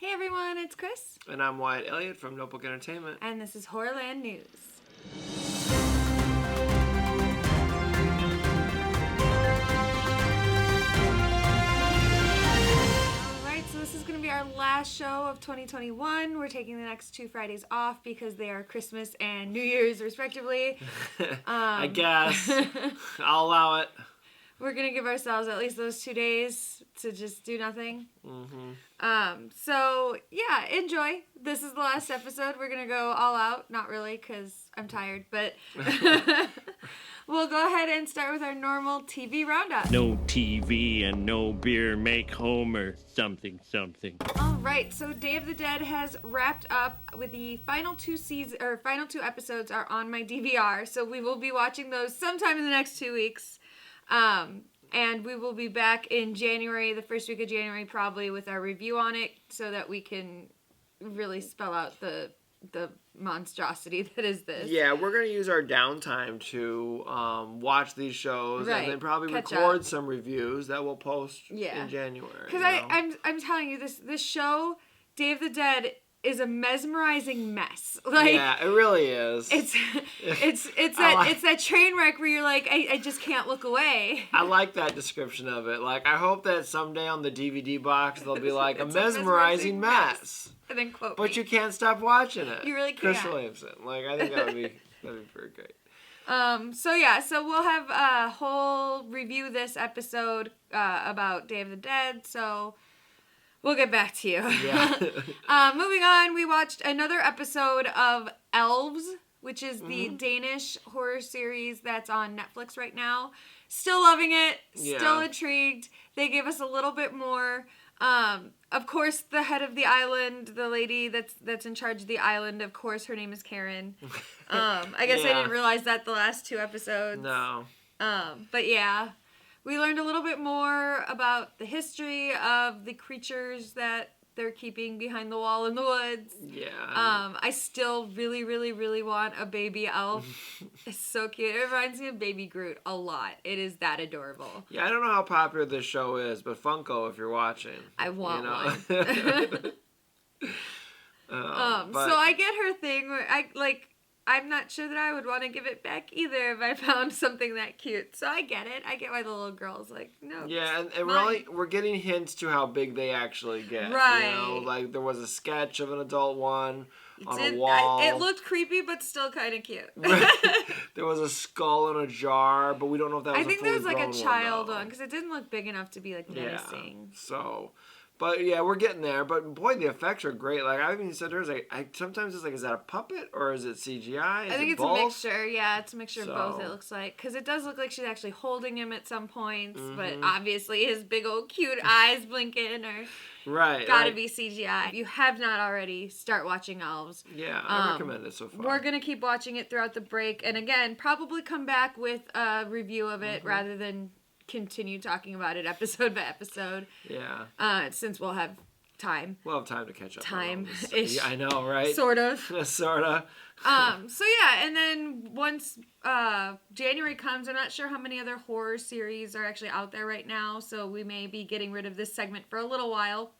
Hey everyone, it's Kris. And I'm Wyatt Elliott from Notebook Entertainment. And this is Horrorland News. Alright, so this is going to be our last show of 2021. We're taking the next 2 Fridays off because they are Christmas and New Year's respectively. I guess. I'll allow it. We're going to give ourselves at least those 2 days to just do nothing. So, yeah, enjoy. This is the last episode. We're going to go all out. Not really, because I'm tired, but we'll go ahead and start with our normal TV roundup. No TV and no beer make Homer something. All right, so Day of the Dead has wrapped up with the final 2 episodes are on my DVR, so we will be watching those sometime in the next 2 weeks. And we will be back in January, the first week of January, probably with our review on it, so that we can really spell out the monstrosity that is this. Yeah, we're going to use our downtime to watch these shows and then probably record some reviews that we'll post in January. Because I'm telling you, this show, Day of the Dead, is a mesmerizing mess. Yeah, it really is. It's that train wreck where you're like, I just can't look away. I like that description of it. Like, I hope that someday on the DVD box they'll be like, a mesmerizing mess. And then quote But you can't stop watching it. You really can't. Kris Williamson. Like, I think that'd be pretty great. So we'll have a whole review this episode about Day of the Dead, so we'll get back to you. Yeah. Moving on, we watched another episode of Elves, which is the Danish horror series that's on Netflix right now. Still loving it. Still intrigued. They gave us a little bit more. Of course, the head of the island, the lady that's in charge of the island, of course, her name is Karen. I guess I didn't realize that the last 2 episodes. No. But yeah. We learned a little bit more about the history of the creatures that they're keeping behind the wall in the woods. Yeah. I still really, really, really want a baby elf. It's so cute. It reminds me of Baby Groot a lot. It is that adorable. Yeah, I don't know how popular this show is, but Funko, if you're watching. I want one. But so I get her thing where I'm not sure that I would want to give it back either if I found something that cute. So I get it. I get why the little girl's like, no. Yeah, and we're getting hints to how big they actually get. Right. You know, like there was a sketch of an adult one on a wall. It looked creepy, but still kind of cute. Right. There was a skull in a jar, but we don't know if that was I think a there fully was like a child one, one because it didn't look big enough to be like menacing. Yeah, so... But yeah, we're getting there. But boy, the effects are great. Like I even said, sometimes it's like, is that a puppet or is it CGI? I think it's both? a mixture. Yeah, it's a mixture of both. It looks like because it does look like she's actually holding him at some points, but obviously his big old cute eyes blinking or gotta be CGI. If you have not already, start watching Elves. Yeah, I recommend it so far. We're gonna keep watching it throughout the break, and again, probably come back with a review of it rather than continue talking about it episode by episode. Yeah. Since we'll have time. We'll have time to catch up. Time-ish. Yeah, I know, right? Sort of. Sort of. So yeah, and then once January comes, I'm not sure how many other horror series are actually out there right now, so we may be getting rid of this segment for a little while.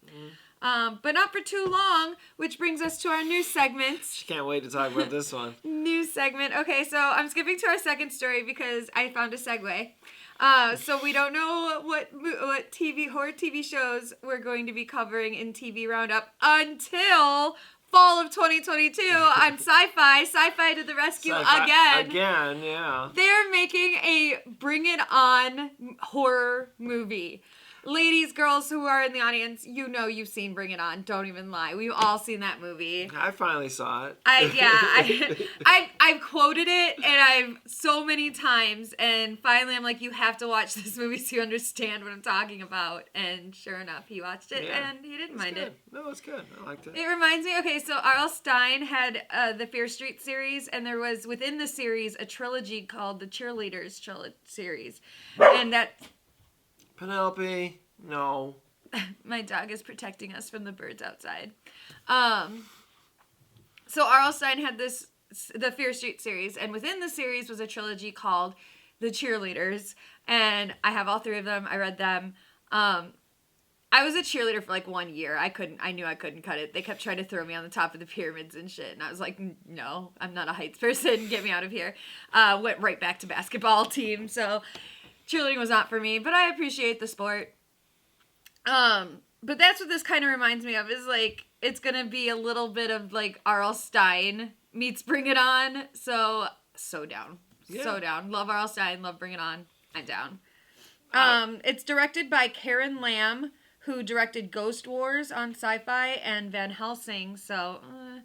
But not for too long, which brings us to our news segment. She can't wait to talk about this one. News segment. Okay, so I'm skipping to our second story because I found a segue. So we don't know what horror TV shows we're going to be covering in TV Roundup until fall of 2022 on SyFy. SyFy to the rescue again. Again, yeah. They're making a Bring It On horror movie. Ladies, girls who are in the audience, you know you've seen Bring It On. Don't even lie. We've all seen that movie. I finally saw it. I've quoted it and so many times, and finally I'm like, you have to watch this movie so you understand what I'm talking about. And sure enough, he watched it and he didn't mind it. No, it's good. I liked it. It reminds me, okay, so R.L. Stine had the Fear Street series, and there was within the series a trilogy called the Cheerleaders series, and that. Penelope, no. My dog is protecting us from the birds outside. So R.L. Stine had the Fear Street series, and within the series was a trilogy called The Cheerleaders, and I have all 3 of them. I read them. I was a cheerleader for like 1 year. I knew I couldn't cut it. They kept trying to throw me on the top of the pyramids and shit. And I was like, no, I'm not a heights person. Get me out of here. Went right back to basketball team. So cheerleading was not for me, but I appreciate the sport. But that's what this kind of reminds me of, is like, it's going to be a little bit of like R.L. Stine meets Bring It On. So down. Yeah. So down. Love R.L. Stine. Love Bring It On. I'm down. It's directed by Karen Lamb, who directed Ghost Wars on SyFy and Van Helsing, so... I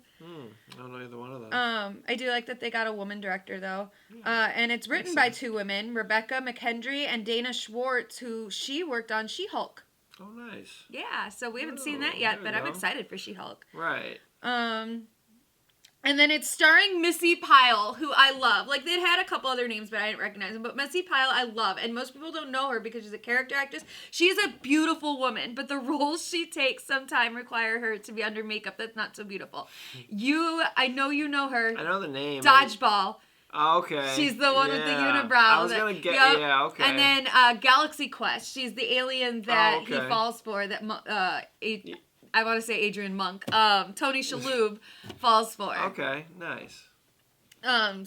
don't know either one of those. I do like that they got a woman director, though. And it's written by 2 women, Rebecca McKendry and Dana Schwartz, who she worked on She-Hulk. Oh, nice. Yeah, so we haven't seen that yet, but I'm excited for She-Hulk. Right. And then it's starring Missy Pyle, who I love. Like, they'd had a couple other names, but I didn't recognize them. But Missy Pyle, I love. And most people don't know her because she's a character actress. She's a beautiful woman, but the roles she takes sometimes require her to be under makeup that's not so beautiful. I know you know her. I know the name. Dodgeball. Oh, okay. She's the one with the unibrow. I was going to get, yeah, okay. And then Galaxy Quest. She's the alien that he falls for, that... I want to say Adrian Monk. Tony Shalhoub falls for. Okay, nice. And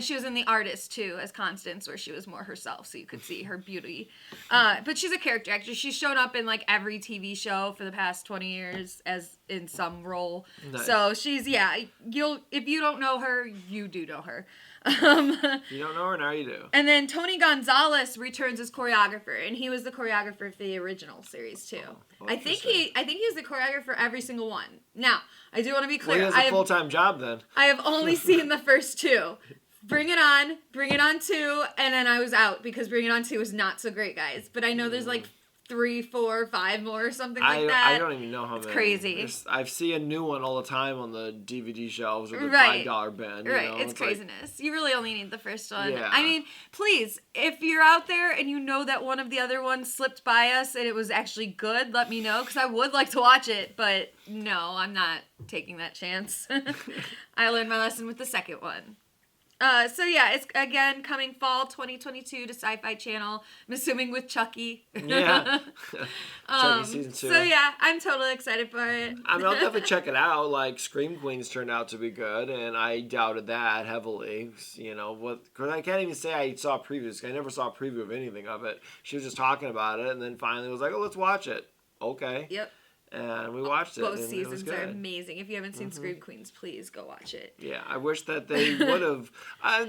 she was in The Artist too as Constance, where she was more herself, so you could see her beauty. But she's a character actress. She's shown up in like every TV show for the past 20 years as in some role. Nice. So she's if you don't know her, you do know her. You don't know her, now you do. And then Tony Gonzalez returns as choreographer, and he was the choreographer for the original series too. I think he's the choreographer for every single one. Now, I do want to be clear. Well, he has a full-time job then. I have only seen the first 2. Bring It On 2, and then I was out because Bring It On 2 was not so great, guys. But I know there's like 3, 4, 5 more or something like that. I don't even know how many. It's crazy. I see a new one all the time on the DVD shelves with the $5 bin. Right, it's craziness. You really only need the first one. Yeah. I mean, please, if you're out there and you know that one of the other ones slipped by us and it was actually good, let me know, because I would like to watch it, but no, I'm not taking that chance. I learned my lesson with the second one. It's again coming fall 2022 to SyFy Channel. I'm assuming with Chucky. Yeah. Chucky season 2. So yeah, I'm totally excited for it. I mean, I'll definitely check it out. Like, Scream Queens turned out to be good, and I doubted that heavily. You know, because I can't even say I saw previews. I never saw a preview of anything of it. She was just talking about it, and then finally was like, "Oh, let's watch it." Okay. Yep. And we watched it. Both seasons are amazing. If you haven't seen Scream Queens, please go watch it. Yeah, I wish that they would have.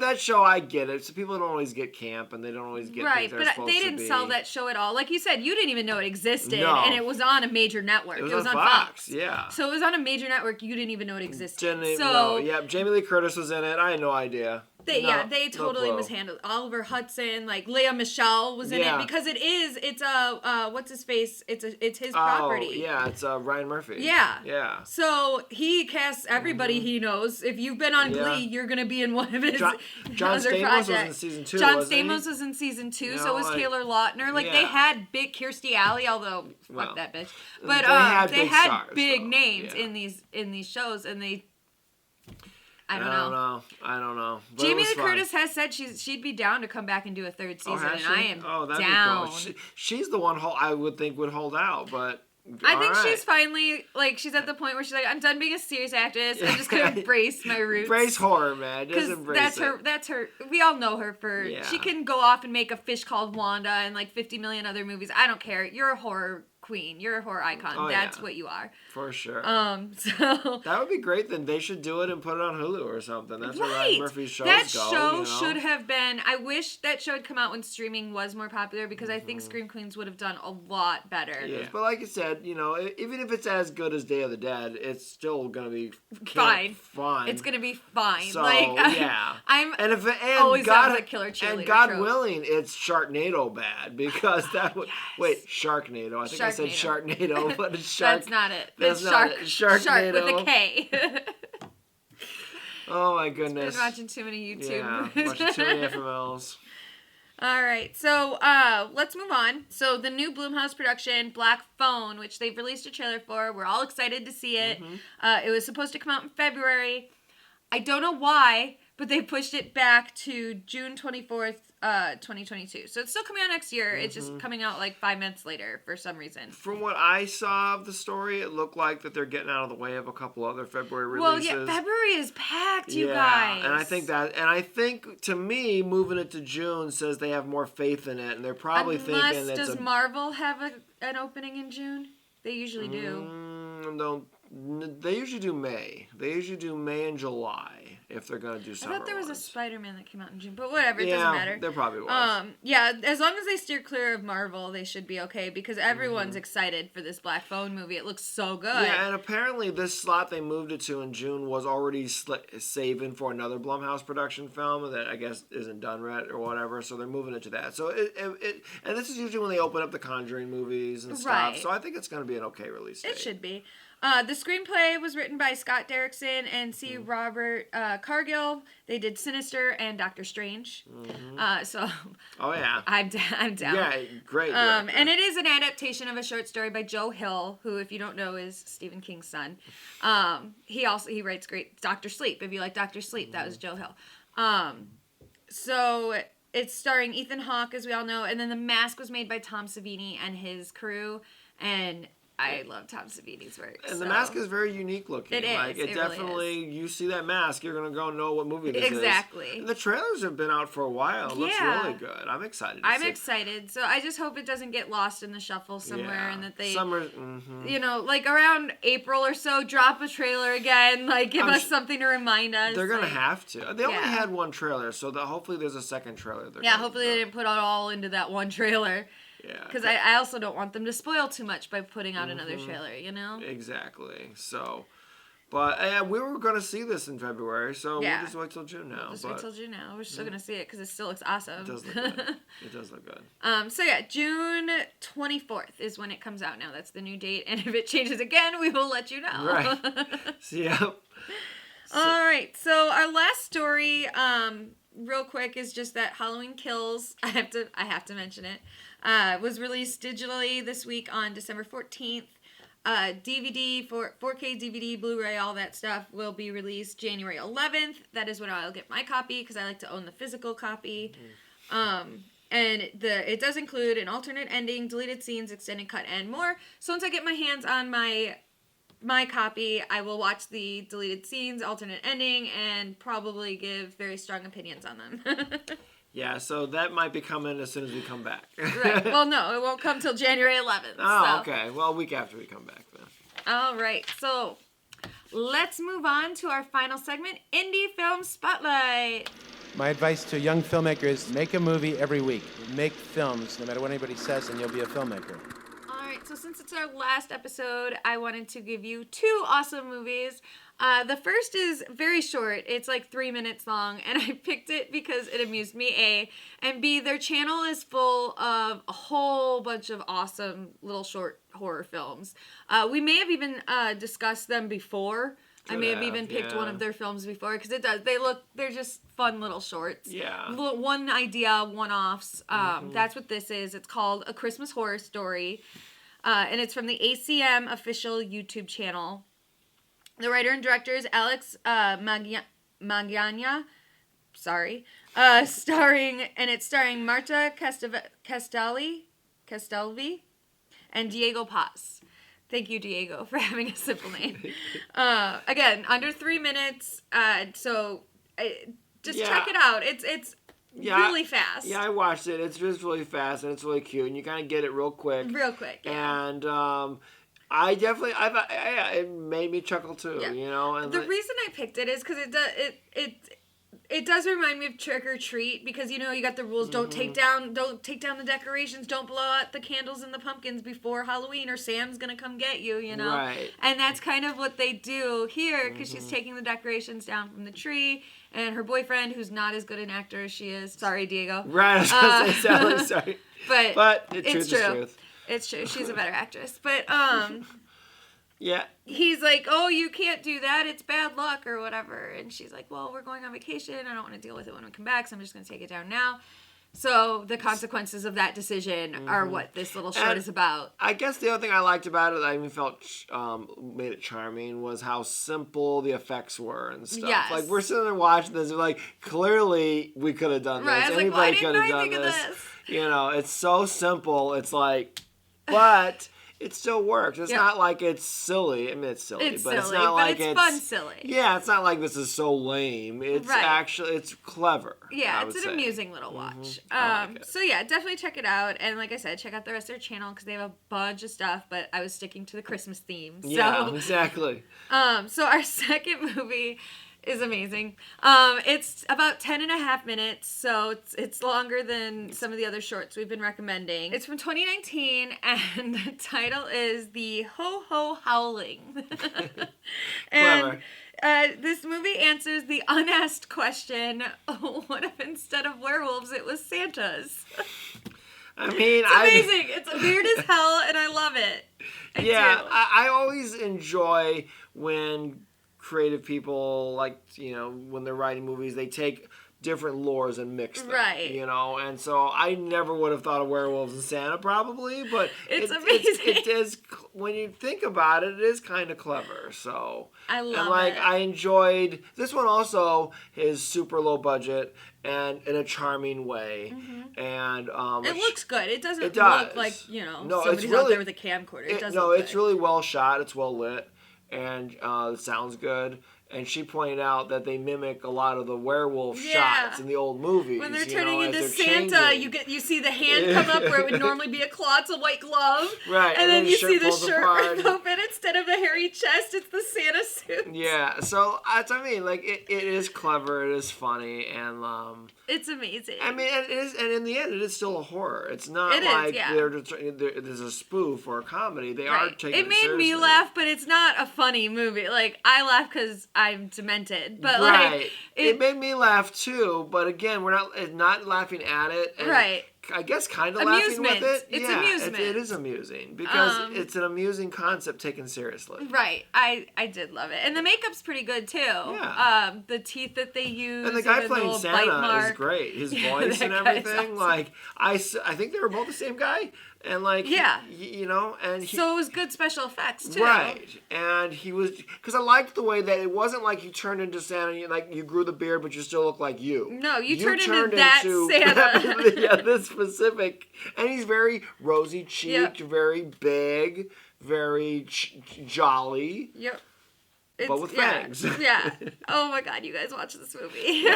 That show, I get it. So people don't always get camp, and they don't always get things they're supposed to be. Right, but they didn't sell that show at all. Like you said, you didn't even know it existed, and it was on a major network. It was on Fox. Yeah. So it was on a major network. You didn't even know it existed. Jamie Lee Curtis was in it. I had no idea. They totally mishandled. Oliver Hudson, like Lea Michele was in it because it's what's his face? It's his property. Oh, yeah, it's Ryan Murphy. Yeah. Yeah. So he casts everybody he knows. If you've been on Glee, you're gonna be in one of his John other Stamos projects. was in season 2. John Stamos was in season 2, so was Taylor Lautner. Like they had big Kirstie Alley, although fuck that bitch. But they had big names in these shows, and they. I don't know. But Jamie Lee Curtis has said she'd be down to come back and do a 3rd season, and I am down. Be cool. She's the one I would think would hold out, but I think she's finally she's at the point where she's like, I'm done being a serious actress. I'm just gonna embrace my roots. Embrace horror, man. Just embrace it. That's her. We all know her for. Yeah. She can go off and make A Fish Called Wanda and like 50 million other movies. I don't care. You're a horror queen. You're a horror icon. That's what you are. For sure. So that would be great. Then they should do it and put it on Hulu or something. That's where Ryan Murphy's shows go. That show should have been. I wish that show had come out when streaming was more popular because I think Scream Queens would have done a lot better. Yeah, but like you said, even if it's as good as Day of the Dead, it's still gonna be fine. It's gonna be fine. So I'm always God, a killer cheerleader. And God willing, it's Sharknado bad because that would wait Sharknado. I think I said Sharknado, but it's Shark. That's not it. That's not it. Sharknado. Shark with a K. Oh my goodness. Been watching too many YouTube. Yeah, watching too many FMLs. All right, so let's move on. So the new Blumhouse production, Black Phone, which they've released a trailer for. We're all excited to see it. It was supposed to come out in February. I don't know why, but they pushed it back to June 24th, 2022. So it's still coming out next year. It's just coming out like 5 months later for some reason. From what I saw of the story, it looked like that they're getting out of the way of a couple other February releases. Well, yeah, February is packed, you guys. And I think to me, moving it to June says they have more faith in it, and they're probably thinking it's does Marvel have an opening in June? They usually do. They usually do May. They usually do May and July if they're going to do summer. I thought there was ones. a Spider-Man that came out in June, but whatever, it doesn't matter. There probably was. Yeah, as long as they steer clear of Marvel, they should be okay because everyone's excited for this Black Phone movie. It looks so good. Yeah, and apparently this slot they moved it to in June was already saving for another Blumhouse production film that I guess isn't done yet or whatever, so they're moving it to that. So and this is usually when they open up the Conjuring movies and stuff, right. So I think it's going to be an okay release date. It should be. The screenplay was written by Scott Derrickson and C. Robert Cargill. They did Sinister and Doctor Strange. So. Oh yeah. I'm down. Yeah, great. And it is an adaptation of a short story by Joe Hill, who, if you don't know, is Stephen King's son. He writes great Dr. Sleep. If you like Dr. Sleep, that was Joe Hill. So it's starring Ethan Hawke, as we all know, and then The Mask was made by Tom Savini and his crew, and I love Tom Savini's work. And The Mask is very unique looking. It is. Like, it definitely, really is. You see that mask, you're going to go know what movie this is. Exactly. And the trailers have been out for a while. It looks really good. I'm excited to see. I'm excited. So I just hope it doesn't get lost in the shuffle somewhere and that they, you know, like around April or so, drop a trailer again. Like, give us something to remind us. They're going to have to. They only had one trailer, so hopefully there's a second trailer. Hopefully they didn't put it all into that one trailer. Yeah. Because I also don't want them to spoil too much by putting out another trailer, you know? Exactly. So, but we were going to see this in February, so we'll just wait till June now. Wait till June now. We're still going to see it because it still looks awesome. It does look good. It does look good. So yeah, June 24th is when it comes out now. That's the new date. And if it changes again, we will let you know. Right. Yep. All right. So our last story, real quick, is just that Halloween Kills. I have to mention it. Was released digitally this week on December 14th. DVD, 4K DVD, Blu-ray, all that stuff will be released January 11th. That is when I'll get my copy because I like to own the physical copy. And it does include an alternate ending, deleted scenes, extended cut, and more. So once I get my hands on my copy, I will watch the deleted scenes, alternate ending, and probably give very strong opinions on them. Yeah, so that might be coming as soon as we come back. Right. Well, no, it won't come till January 11th. Oh, okay. Well, a week after we come back then. All right. So let's move on to our final segment, Indie Film Spotlight. My advice to young filmmakers, make a movie every week. Make films, no matter what anybody says, and you'll be a filmmaker. All right. So since it's our last episode, I wanted to give you 2 awesome movies. The first is very short. It's like 3 minutes long, and I picked it because it amused me, A. And B, their channel is full of a whole bunch of awesome little short horror films. We may have even discussed them before. I may have even picked one of their films before, because they're just fun little shorts. Yeah. One idea, one-offs. That's what this is. It's called A Christmas Horror Story, and it's from the ACM official YouTube channel. The writer and director is Alex Magana, starring Marta Castelvi and Diego Paz. Thank you, Diego, for having a simple name. Again, under 3 minutes, so just check it out. It's really fast. Yeah, I watched it. It's just really fast, and it's really cute, and you kind of get it real quick. Yeah. And I definitely, it made me chuckle too, you know. And the reason I picked it is because it does remind me of Trick or Treat, because you know you got the rules: don't take down the decorations, don't blow out the candles and the pumpkins before Halloween, or Sam's gonna come get you, you know. Right. And that's kind of what they do here, because she's taking the decorations down from the tree, and her boyfriend, who's not as good an actor as she is, sorry Diego. Right. I was gonna say sorry. But it's true. It's true. She's a better actress. But, yeah. He's like, oh, you can't do that. It's bad luck or whatever. And she's like, well, we're going on vacation. I don't want to deal with it when we come back, so I'm just going to take it down now. So the consequences of that decision are what this little short is about. I guess the other thing I liked about it that I even felt made it charming was how simple the effects were and stuff. Yes. Like, we're sitting there watching this, and like, clearly we could have done Right, this. I was like, why Anybody could didn't have I done think of this. this? You know, it's so simple. It's like, but it still works. It's not like it's silly. I mean, it's silly, It's but silly, it's not but like it's fun silly. Yeah, it's not like this is so lame. It's actually, it's clever. Yeah, it's an amusing little watch. Like so yeah, definitely check it out. And like I said, check out the rest of their channel because they have a bunch of stuff, but I was sticking to the Christmas theme. So, Yeah, exactly. So our second movie is amazing. It's about 10.5 minutes, so it's longer than some of the other shorts we've been recommending. It's from 2019, and the title is The HoHoWolfing. Clever. And this movie answers the unasked question, what if instead of werewolves it was Santas? I mean, It's amazing. It's weird as hell, and I love it. I always enjoy when creative people, like, you know, when they're writing movies, they take different lores and mix them. Right. You know, and so I never would have thought of werewolves and Santa probably, but It's amazing. It is, when you think about it, it is kind of clever. So I love and like it. I enjoyed this one also is super low budget and in a charming way. And It looks good. It doesn't It does. look like, you know, No, it's somebody's out really- there with a camcorder. It does no, look it's good. really well shot. It's well lit, and it sounds good. And she pointed out that they mimic a lot of the werewolf shots in the old movies. When they're you turning know, as into they're Santa, changing. you see the hand come up where it would normally be a claw. It's a white glove. Right, And then the you shirt see the pulls shirt apart. rip open. Instead of a hairy chest, it's the Santa suit. Yeah, so that's what I mean. Like it is clever. It is funny, and It's amazing. I mean, it is, and in the end, it is still a horror. It's not It is, like yeah. there's a spoof or a comedy. They are taking it made me seriously. laugh, but it's not a funny movie. Like, I laugh because I'm demented. But, Right. like, It made me laugh too, but again, we're not laughing at it. And Right. I guess kind of laughing Amusement. with it. It's yeah, amusement. It is amusing because it's an amusing concept taken seriously. Right. I did love it. And the makeup's pretty good, too. Yeah. The teeth that they use. And the guy the playing little Santa bite mark. is great. His Yeah, voice that and guy is everything. awesome. Like I think they were both the same guy, and like Yeah. you know, and he, So it was good special effects, too. right, and he was because I liked the way that it wasn't like you turned into Santa, and you grew the beard, but you still look like you. No, you turned into that into- Santa. yeah, this specific, and he's very rosy cheeked, Yep. very big, very jolly. Yep. But with yeah, fangs. Yeah. Oh my god, you guys watch this movie. Yeah,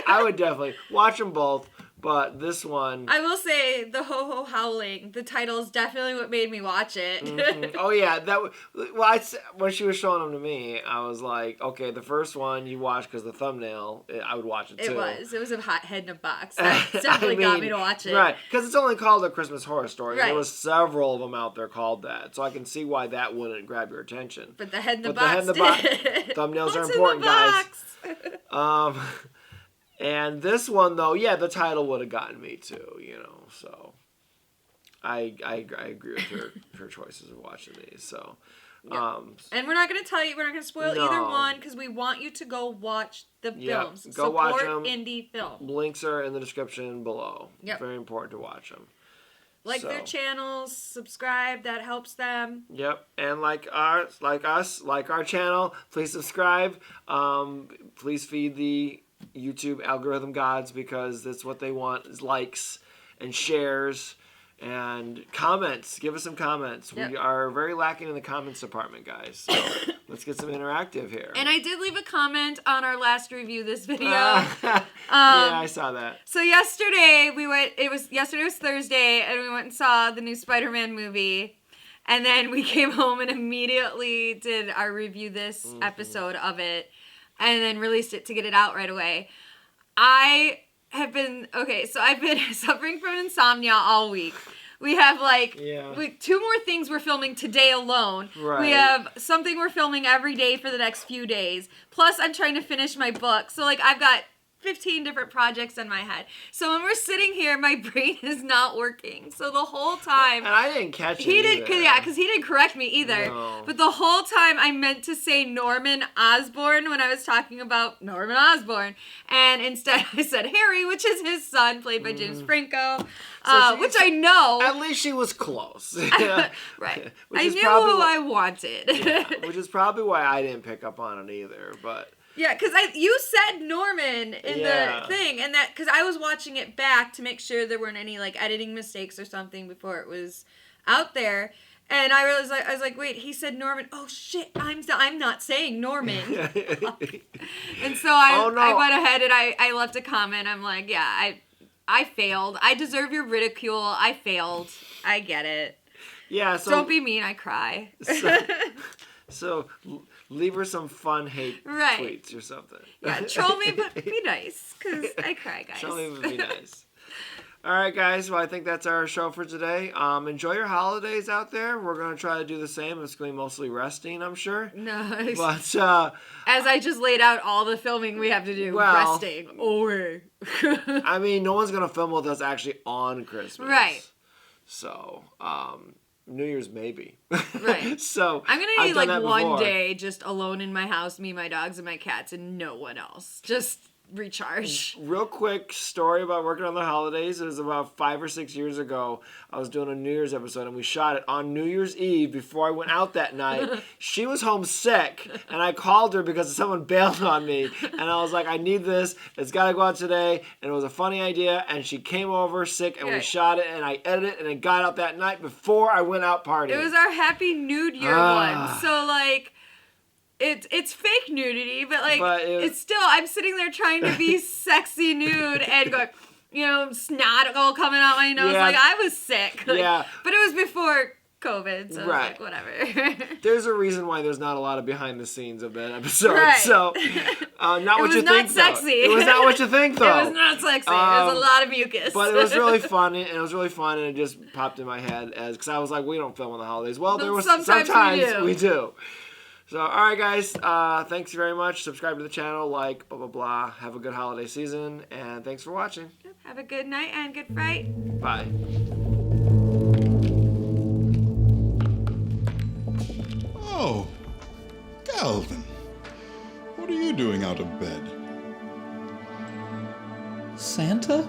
I would definitely watch them both, but this one. I will say the HoHoWolfing. The title is definitely what made me watch it. Oh yeah, when she was showing them to me, I was like, okay, the first one you watch because the thumbnail, I would watch it too. It was a hot head in a box. That definitely got me to watch it. Right, because it's only called A Christmas Horror Story. Right. There was several of them out there called that, so I can see why that wouldn't grab your attention. But the head in the But the head box in the box- did. thumbnails are What's important, in the box? And this one though, yeah, the title would have gotten me too, you know. So I agree with her choices of watching these. So And we're not going to tell you, we're not going to spoil No. either one because we want you to go watch the Yep, films. go Support watch 'em. indie film. links are in the description below. Yep. Very important to watch them. Like their channels, subscribe, that helps them. Yep, and like our channel, please subscribe. Please feed the YouTube algorithm gods because that's what they want is likes and shares and comments. Give us some comments. Yep. We are very lacking in the comments department, guys. So let's get some interactive here. And I did leave a comment on our last review this video. Yeah, I saw that. So yesterday yesterday was Thursday and we went and saw the new Spider-Man movie. And then we came home and immediately did our review this episode of it and then released it to get it out right away. I've been suffering from insomnia all week. We have two more things we're filming today alone. Right. We have something we're filming every day for the next few days. Plus I'm trying to finish my book. So I've got 15 different projects in my head. So when we're sitting here, my brain is not working. So the whole time... And I didn't catch it because he didn't correct me either. No. But the whole time I meant to say Norman Osborn when I was talking about Norman Osborn. And instead I said Harry, which is his son, played by James Franco. Which I know. At least she was close. Right. Which I is knew probably who I wanted. which is probably why I didn't pick up on it either, but... Yeah, because you said Norman in the thing, and that because I was watching it back to make sure there weren't any like editing mistakes or something before it was out there, and I was like, wait, he said Norman. Oh shit, I'm not saying Norman. And so I went ahead and I left a comment. I'm like, yeah, I failed. I deserve your ridicule. I failed. I get it. Yeah. So don't be mean. I cry. So leave her some fun hate tweets or something. Yeah, troll me, but be nice, because I cry, guys. Troll me, but be nice. All right, guys. Well, I think that's our show for today. Enjoy your holidays out there. We're going to try to do the same. It's going to be mostly resting, I'm sure. Nice. But, as I just laid out all the filming we have to do, resting. I mean, no one's going to film with us actually on Christmas. Right. So, New Year's maybe. Right. So I'm gonna need like one day just alone in my house, me, my dogs, and my cats, and no one else. Just recharge. Real quick story about working on the holidays. It was about 5 or 6 years ago. I was doing a New Year's episode, and we shot it on New Year's Eve before I went out that night. She was home sick, and I called her because someone bailed on me. And I was like, I need this. It's got to go out today. And it was a funny idea. And she came over sick, and we shot it, and I edited it, and it got out that night before I went out partying. It was our Happy Nude Year one. So, like... It's fake nudity, but it's still, I'm sitting there trying to be sexy nude and going, snot all coming out my nose. Like, I was sick. But it was before COVID, so like, whatever. There's a reason why there's not a lot of behind the scenes of that episode. Right. So, not what you think, sexy. It was not what you think, though. It was not sexy. It was a lot of mucus. But it was really fun, and it just popped in my head because I was like, we don't film on the holidays. Well, there was sometimes we do. So, all right, guys. Thanks very much. Subscribe to the channel, like, blah, blah, blah. Have a good holiday season, and thanks for watching. Have a good night and good fright. Bye. Oh, Calvin. What are you doing out of bed? Santa?